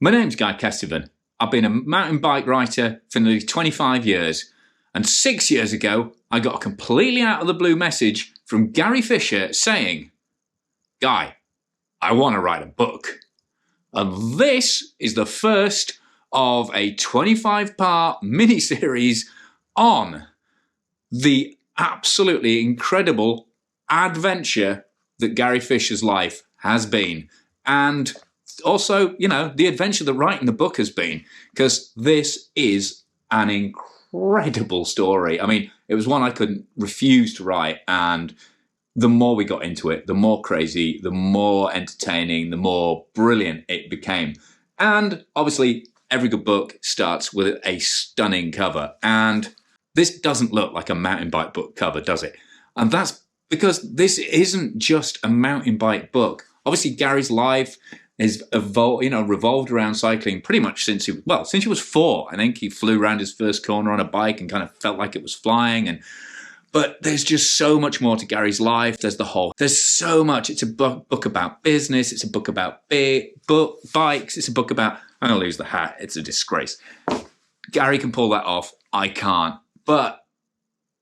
My name's Guy Kestivan. I've been a mountain bike writer for nearly 25 years, and 6 years ago I got a completely out of the blue message from Gary Fisher saying, "Guy, I want to write a book." And this is the first of a 25-part mini-series on the absolutely incredible adventure that Gary Fisher's life has been. And also, the adventure that writing the book has been, because this is an incredible story. I mean, it was one I couldn't refuse to write, and the more we got into it, the more crazy, the more entertaining, the more brilliant it became. And obviously, every good book starts with a stunning cover, and this doesn't look like a mountain bike book cover, does it? And that's because this isn't just a mountain bike book. Obviously, Gary's life has revolved around cycling pretty much since he was 4. I think he flew around his first corner on a bike and kind of felt like it was flying. But there's just so much more to Gary's life. There's so much. It's a book about business. It's a book about bikes. It's a book about, I'm going to lose the hat. It's a disgrace. Gary can pull that off. I can't. But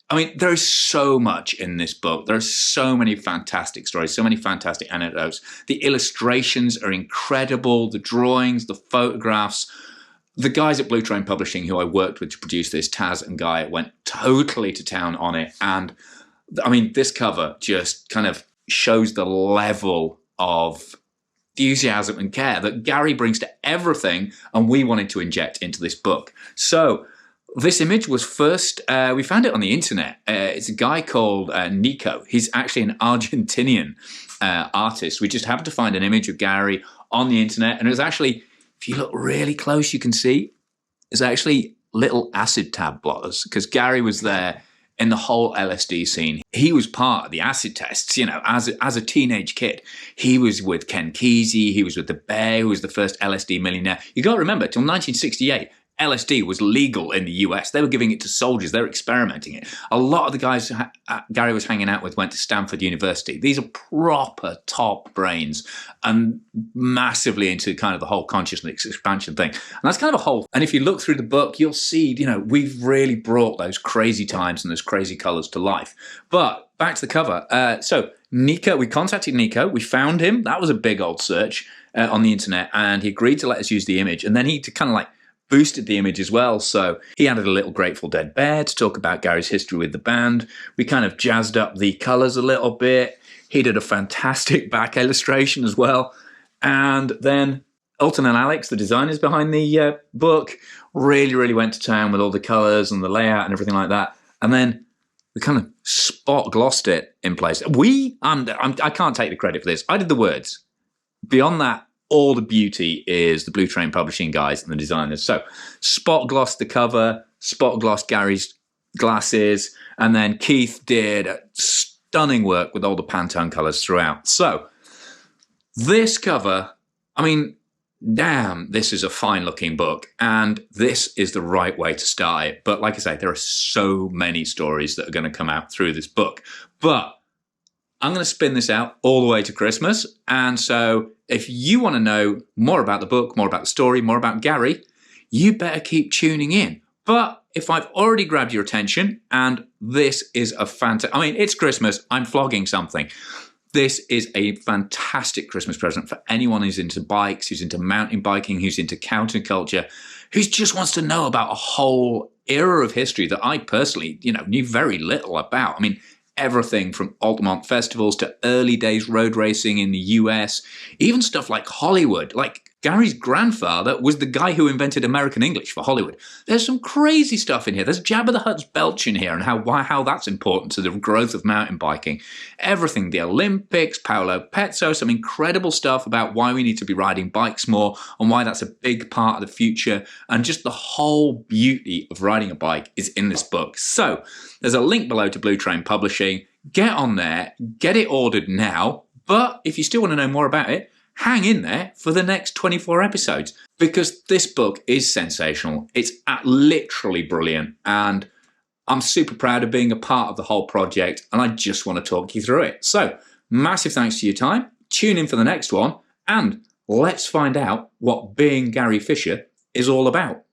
I mean, there is so much in this book. There are so many fantastic stories, so many fantastic anecdotes. The illustrations are incredible. The drawings, the photographs. The guys at Blue Train Publishing who I worked with to produce this, Taz and Guy, went totally to town on it. And I mean, this cover just kind of shows the level of enthusiasm and care that Gary brings to everything, and we wanted to inject into this book. So this image was first, we found it on the internet. It's a guy called Nico. He's actually an Argentinian artist. We just happened to find an image of Gary on the internet, and it was actually, if you look really close, you can see there's actually little acid tab blotters, because Gary was there in the whole LSD scene. He was part of the acid tests, as a teenage kid. He was with Ken Kesey, he was with the Bear, who was the first LSD millionaire. You got to remember, till 1968, LSD was legal in the US. They were giving it to soldiers. They were experimenting it. A lot of the guys Gary was hanging out with went to Stanford University. These are proper top brains and massively into kind of the whole consciousness expansion thing. And that's kind of a whole. And if you look through the book, you'll see, we've really brought those crazy times and those crazy colors to life. But back to the cover. So Nico, we contacted Nico. We found him. That was a big old search on the internet. And he agreed to let us use the image. And then he kind of boosted the image as well. So he added a little Grateful Dead bear to talk about Gary's history with the band. We kind of jazzed up the colors a little bit. He did a fantastic back illustration as well. And then Alton and Alex, the designers behind the book, really, really went to town with all the colors and the layout and everything like that. And then we kind of spot glossed it in place. I can't take the credit for this. I did the words. Beyond that, all the beauty is the Blue Train Publishing guys and the designers. So spot glossed the cover, spot glossed Gary's glasses, and then Keith did stunning work with all the Pantone colors throughout. So this cover, I mean, damn, this is a fine looking book, and this is the right way to start it. But like I say, there are so many stories that are going to come out through this book. But I'm going to spin this out all the way to Christmas. And so if you want to know more about the book, more about the story, more about Gary, you better keep tuning in. But if I've already grabbed your attention, and this is it's Christmas, I'm flogging something. This is a fantastic Christmas present for anyone who's into bikes, who's into mountain biking, who's into counterculture, who just wants to know about a whole era of history that I personally, knew very little about. I mean, everything from Altamont festivals to early days road racing in the US, even stuff like Hollywood. Like Gary's grandfather was the guy who invented American English for Hollywood. There's some crazy stuff in here. There's Jabba the Hutt's belch in here and how that's important to the growth of mountain biking. Everything, the Olympics, Paolo Pezzo, some incredible stuff about why we need to be riding bikes more and why that's a big part of the future. And just the whole beauty of riding a bike is in this book. So there's a link below to Blue Train Publishing. Get on there, get it ordered now. But if you still want to know more about it, hang in there for the next 24 episodes, because this book is sensational. It's literally brilliant, and I'm super proud of being a part of the whole project, and I just want to talk you through it. So massive thanks for your time. Tune in for the next one, and let's find out what being Gary Fisher is all about.